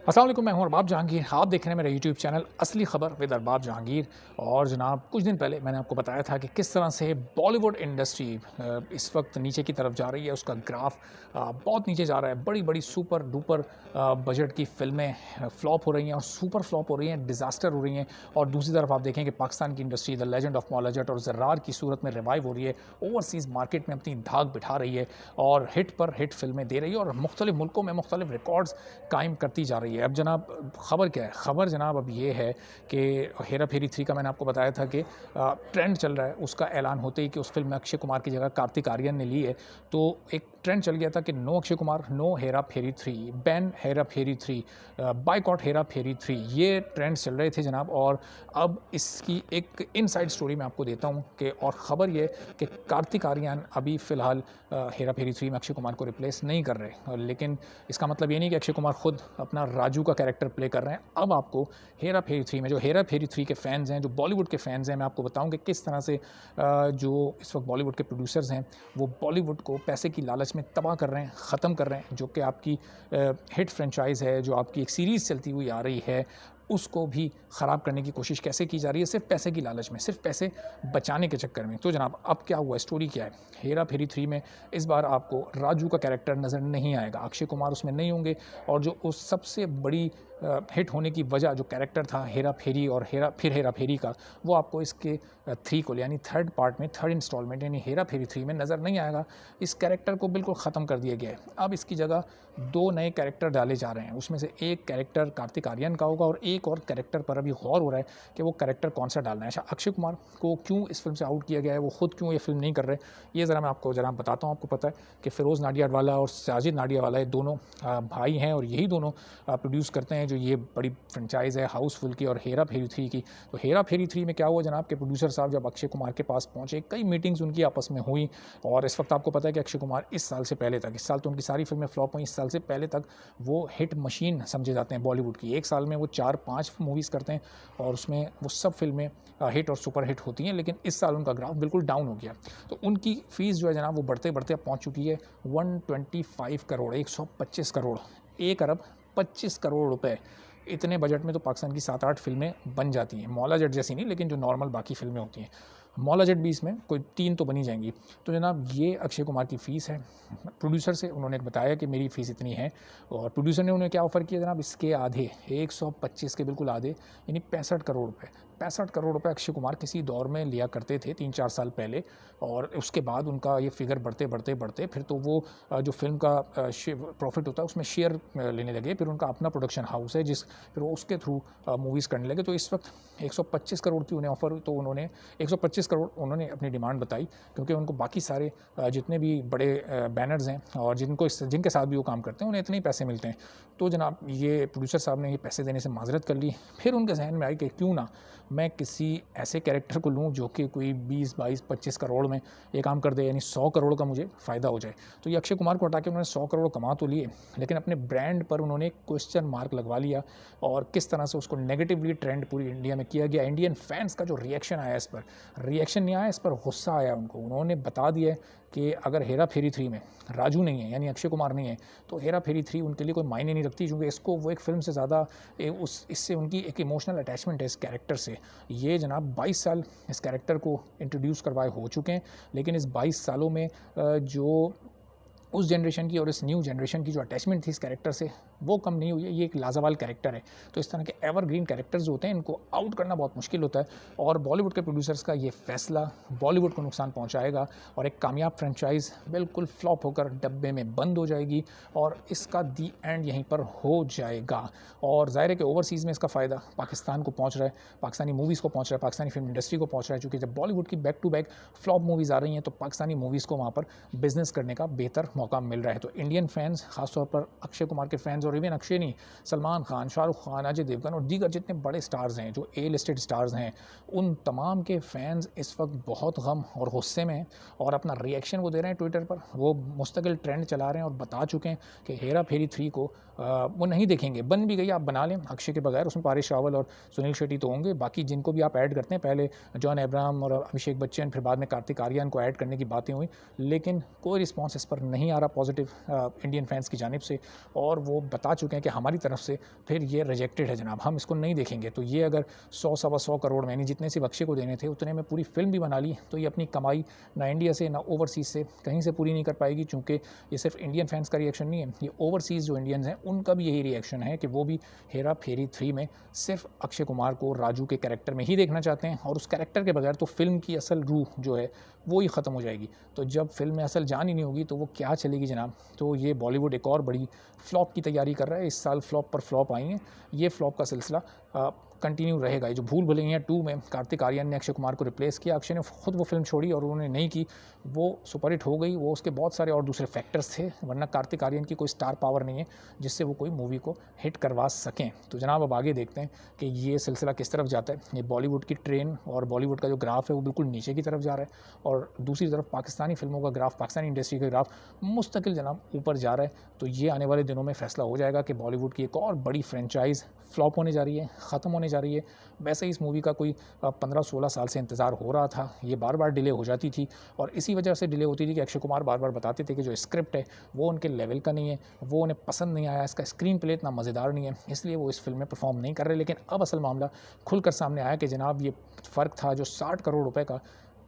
अस्सलाम वालेकुम, मैं हूं अरबाब जहांगीर। आप देख रहे हैं मेरा यूट्यूब चैनल असली खबर विद अरबाब जहांगीर। और जनाब, कुछ दिन पहले मैंने आपको बताया था कि किस तरह से बॉलीवुड इंडस्ट्री इस वक्त नीचे की तरफ जा रही है। उसका ग्राफ बहुत नीचे जा रहा है। बड़ी बड़ी सुपर डुपर बजट की फिल्में फ्लॉप हो रही हैं और सुपर फ्लॉप हो रही हैं, डिज़ास्टर हो रही हैं। और दूसरी तरफ आप देखें कि पाकिस्तान की इंडस्ट्री द लेजेंड ऑफ मौलाजट और ज़र्रार की सूरत में रिवाइव हो रही है, ओवरसीज़ मार्केट में अपनी धाक बिठा रही है और हिट पर हिट फिल्में दे रही है और मुख्तलिफ मुल्कों में मुख्तलिफ रिकॉर्ड्स कायम करती जा रही है। अब जनाब, खबर क्या है? खबर जनाब अब ये है कि हेरा फेरी 3 का मैंने आपको बताया था कि ट्रेंड चल रहा है। उसका ऐलान होते ही कि उस फ़िल्म में अक्षय कुमार की जगह कार्तिक आर्यन ने ली है, तो एक ट्रेंड चल गया था कि नो अक्षय कुमार, नो हेरा फेरी 3, बैन हेरा फेरी 3, बॉयकॉट हेरा फेरी 3, ये ट्रेंड्स चल रहे थे जनाब। और अब इसकी एक इनसाइड स्टोरी मैं आपको देता हूँ कि और ख़बर ये कि कार्तिक आर्यन अभी फ़िलहाल हेरा फेरी 3 में अक्षय कुमार को रिप्लेस नहीं कर रहे। लेकिन इसका मतलब ये नहीं कि अक्षय कुमार खुद अपना राजू का कैरेक्टर प्ले कर रहे हैं। अब आपको हेरा फेरी 3 में जो हेरा फेरी 3 के फैन्स हैं, जो बॉलीवुड के फैन्स हैं, मैं आपको बताऊं कि किस तरह से जो इस वक्त बॉलीवुड के प्रोड्यूसर्स हैं वो बॉलीवुड को पैसे की लालच में तबाह कर रहे हैं, ख़त्म कर रहे हैं। जो कि आपकी हिट फ्रेंचाइज़ है, जो आपकी एक सीरीज़ चलती हुई आ रही है, उसको भी ख़राब करने की कोशिश कैसे की जा रही है, सिर्फ पैसे की लालच में, सिर्फ पैसे बचाने के चक्कर में। तो जनाब, अब क्या हुआ, स्टोरी क्या है? हेरा फेरी 3 में इस बार आपको राजू का कैरेक्टर नज़र नहीं आएगा, अक्षय कुमार उसमें नहीं होंगे। और जो उस सबसे बड़ी हिट होने की वजह जो कैरेक्टर था हेरा फेरी और हेरा फेरी का, वो आपको इसके 3 को यानी थर्ड पार्ट में, थर्ड इंस्टॉलमेंट यानी हेरा फेरी 3 में नज़र नहीं आएगा। इस कैरेक्टर को बिल्कुल ख़त्म कर दिया गया है। अब इसकी जगह 2 नए कैरेक्टर डाले जा रहे हैं। उसमें से एक कैरेक्टर कार्तिक आर्यन का होगा और एक और कैरेक्टर पर अभी गौर हो रहा है कि वो कैरेक्टर कौन सा डालना है। अच्छा, अक्षय कुमार को क्यों इस फिल्म से आउट किया गया है, वो खुद क्यों ये फिल्म नहीं कर रहे, ये ज़रा मैं आपको बताता हूँ। आपको पता है कि फ़िरोज़ नाडियाडवाला और साजिद नाडियाडवाला ये दोनों भाई हैं और यही दोनों प्रोड्यूस करते हैं जो ये बड़ी फ्रेंचाइज़ है हाउसफुल की और हेरा फेरी 3 की। तो हेरा फेरी 3 में क्या हुआ जनाब के प्रोड्यूसर साहब जब अक्षय कुमार के पास पहुँचे, कई मीटिंग्स उनकी आपस में हुई। और इस वक्त आपको पता है कि अक्षय कुमार इस साल से पहले तक, इस साल तो उनकी सारी फिल्में फ्लॉप हुई, इस साल से पहले तक वो हिट मशीन समझे जाते हैं बॉलीवुड की। एक साल में वो 4-5 मूवीज़ करते हैं और उसमें वो सब फिल्में हिट और सुपर हिट होती हैं। लेकिन इस साल उनका ग्राफ बिल्कुल डाउन हो गया। तो उनकी फ़ीस जो है जनाब, वो बढ़ते बढ़ते अब पहुँच चुकी है 125 करोड़, 125 करोड़, 1 अरब 25 करोड़ रुपए। इतने बजट में तो पाकिस्तान की 7-8 फिल्में बन जाती हैं, मौला जट जैसी नहीं, लेकिन जो नॉर्मल बाकी फिल्में होती हैं। मौला जट भी इसमें कोई 3 तो बनी जाएंगी। तो जनाब, ये अक्षय कुमार की फ़ीस है। प्रोड्यूसर से उन्होंने बताया कि मेरी फ़ीस इतनी है और प्रोड्यूसर ने उन्हें क्या ऑफ़र किया जनाब, इसके आधे, 125 के बिल्कुल आधे, यानी 65 करोड़ रुपए। 65 करोड़ रुपए अक्षय कुमार किसी दौर में लिया करते थे 3-4 साल पहले। और उसके बाद उनका ये फिगर बढ़ते बढ़ते बढ़ते फिर तो वो जो फिल्म का प्रॉफिट होता है उसमें शेयर लेने लगे। फिर उनका अपना प्रोडक्शन हाउस है जिस फिर वो उसके थ्रू मूवीज़ करने लगे। तो इस वक्त 125 करोड़ की उन्हें ऑफ़र हुई, तो उन्होंने 125 करोड़ उन्होंने अपनी डिमांड बताई, क्योंकि उनको बाकी सारे जितने भी बड़े बैनर्स हैं और जिनके साथ भी वो काम करते हैं उन्हें इतने ही पैसे मिलते हैं। तो जनाब, ये प्रोड्यूसर साहब ने ये पैसे देने से माजरत कर ली। फिर उनके जहन में आई कि क्यों ना मैं किसी ऐसे कैरेक्टर को लूँ जो कि कोई 20-22-25 करोड़ में ये काम कर दे, यानी 100 करोड़ का मुझे फ़ायदा हो जाए। तो ये अक्षय कुमार को हटा के उन्होंने 100 करोड़ कमा तो लिए, लेकिन अपने ब्रांड पर उन्होंने क्वेश्चन मार्क लगवा लिया। और किस तरह से उसको नेगेटिवली ट्रेंड पूरी इंडिया में किया गया। इंडियन फैंस का जो रिएक्शन आया इस पर, रिएक्शन नहीं आया, इस पर गुस्सा आया उनको। उन्होंने बता दिया कि अगर हेरा फेरी 3 में राजू नहीं है, यानी अक्षय कुमार नहीं है, तो हेरा फेरी 3 उनके लिए कोई मायने नहीं रखती, क्योंकि इसको वो एक फ़िल्म से ज़्यादा इससे उनकी एक इमोशनल अटैचमेंट है इस कैरेक्टर से। ये जनाब 22 साल इस कैरेक्टर को इंट्रोड्यूस करवाए हो चुके हैं, लेकिन इस 22 सालों में जो उस जनरेशन की और इस न्यू जनरेशन की जो अटैचमेंट थी इस कैरेक्टर से, वो कम नहीं हुई है। ये एक लाजवाल कैरेक्टर है। तो इस तरह के एवरग्रीन कैरेक्टर्स जो होते हैं, इनको आउट करना बहुत मुश्किल होता है। और बॉलीवुड के प्रोड्यूसर्स का ये फैसला बॉलीवुड को नुकसान पहुंचाएगा और एक कामयाब फ्रेंचाइज़ बिल्कुल फ्लॉप होकर डब्बे में बंद हो जाएगी और इसका दी एंड यहीं पर हो जाएगा। और ज़ाहिर है कि ओवरसीज़ में इसका फ़ायदा पाकिस्तान को पहुँच रहा है, पाकिस्तानी मूवीज़ को पहुँच रहा है, पाकिस्तानी फिल्म इंडस्ट्री को पहुँच रहा है। चूँकि जब बॉलीवुड की back to back flop movies आ रही हैं, तो पाकिस्तानी मूवीज़ को वहाँ पर बिज़नेस करने का बेहतर मौका मिल रहा है। तो इंडियन फैंस, खासतौर पर अक्षय कुमार के फैंस, और इवन अक्षय नहीं, सलमान खान, शाहरुख खान, अजय देवगन और दीगर जितने बड़े स्टार्स हैं, जो ए लिस्टेड स्टार्स हैं, उन तमाम के फैंस इस वक्त बहुत गम और गुस्से में हैं और अपना रिएक्शन वो दे रहे हैं ट्विटर पर। वो मुस्तकिल ट्रेंड चला रहे हैं और बता चुके हैं कि हेरा फेरी 3 को वो नहीं देखेंगे। बन भी गई, आप बना लें अक्षय के बगैर, उसमें पारिश रावल और सुनील शेट्टी तो होंगे, बाकी जिनको भी आप ऐड करते हैं, पहले जॉन अब्राहम और अभिषेक बच्चन, फिर बाद में कार्तिक आर्यन को ऐड करने की बातें हुई, लेकिन कोई रिस्पॉन्स इस पर नहीं आ रहा पॉजिटिव इंडियन फैंस की जानिब से। और वो बता चुके हैं कि हमारी तरफ से फिर ये रिजेक्टेड है जनाब, हम इसको नहीं देखेंगे। तो ये अगर 100 सवा 100 करोड़ यानी जितने सिर्फ अक्षय को देने थे उतने में पूरी फिल्म भी बना ली तो ये अपनी कमाई ना इंडिया से ना ओवरसीज़ से कहीं से पूरी नहीं कर पाएगी, चूँकि ये सिर्फ इंडियन फैंस का रिएक्शन नहीं है, ये ओवरसीज़ जो इंडियंस हैं उनका भी यही रिएक्शन है कि वो भी हेरा फेरी 3 में सिर्फ अक्षय कुमार को राजू के कैरेक्टर में ही देखना चाहते हैं, और उस कैरेक्टर के बगैर तो फिल्म की असल रूह जो है वो ही ख़त्म हो जाएगी। तो जब फिल्म में असल जान ही नहीं होगी तो वो क्या चलेगी जनाब। तो ये बॉलीवुड एक और बड़ी फ्लॉप की तैयारी कर रहा है। इस साल फ्लॉप पर फ्लॉप आई हैं, ये फ्लॉप का सिलसिला कंटिन्यू रहेगा। ये जो भूल भुलैया 2 में कार्तिक आर्यन ने अक्षय कुमार को रिप्लेस किया, अक्षय ने खुद वो फिल्म छोड़ी और उन्होंने नहीं की, वो सुपरहिट हो गई। वो उसके बहुत सारे और दूसरे फैक्टर्स थे, वरना कार्तिक आर्यन की कोई स्टार पावर नहीं है जिससे वो कोई मूवी को हिट करवा सकें। तो जनाब अब आगे देखते हैं कि ये सिलसिला किस तरफ जाता है। ये बॉलीवुड की ट्रेन और बॉलीवुड का जो ग्राफ है वो बिल्कुल नीचे की तरफ जा रहा है, और दूसरी तरफ पाकिस्तानी फिल्मों का ग्राफ, पाकिस्तानी इंडस्ट्री का ग्राफ मुस्तकिल जनाब ऊपर जा रहा है। तो ये आने वाले दिनों में फैसला हो जाएगा कि बॉलीवुड की एक और बड़ी फ्रेंचाइज़ फ्लॉप होने जा रही है, ख़त्म होने जा रही है। वैसे ही इस मूवी का कोई 15-16 साल से इंतज़ार हो रहा था, ये बार बार डिले हो जाती थी, और इसी वजह से डिले होती थी कि अक्षय कुमार बार बार बताते थे कि जो स्क्रिप्ट है वो उनके लेवल का नहीं है, वो उन्हें पसंद नहीं आया, इसका स्क्रीन प्ले इतना मज़ेदार नहीं है, इसलिए वो इस फिल्म में परफॉर्म नहीं कर रहे। लेकिन अब असल मामला खुलकर सामने आया कि जनाब ये फ़र्क था जो 60 करोड़ रुपए का,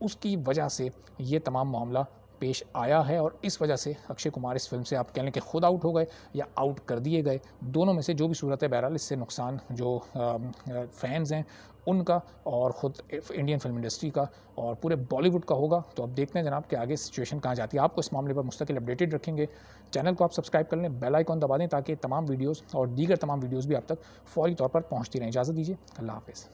उसकी वजह से ये तमाम मामला पेश आया है, और इस वजह से अक्षय कुमार इस फिल्म से आप कह लें कि खुद आउट हो गए या आउट कर दिए गए, दोनों में से जो भी सूरत है। बहरहाल इससे नुकसान जो फैंस हैं उनका और ख़ुद इंडियन फिल्म इंडस्ट्री का और पूरे बॉलीवुड का होगा। तो अब देखते हैं जनाब कि आगे सिचुएशन कहाँ जाती है। आपको इस मामले पर मुस्तकिल अपडेटेड रखेंगे। चैनल को आप सब्सक्राइब कर लें, बेल आइकॉन दबा दें ताकि तमाम वीडियोज़ और दीगर तमाम वीडियोज़ भी आप तक फौरी तौर पर पहुँचती रहें। इजाज़त दीजिए, अल्लाह हाफ़िज़।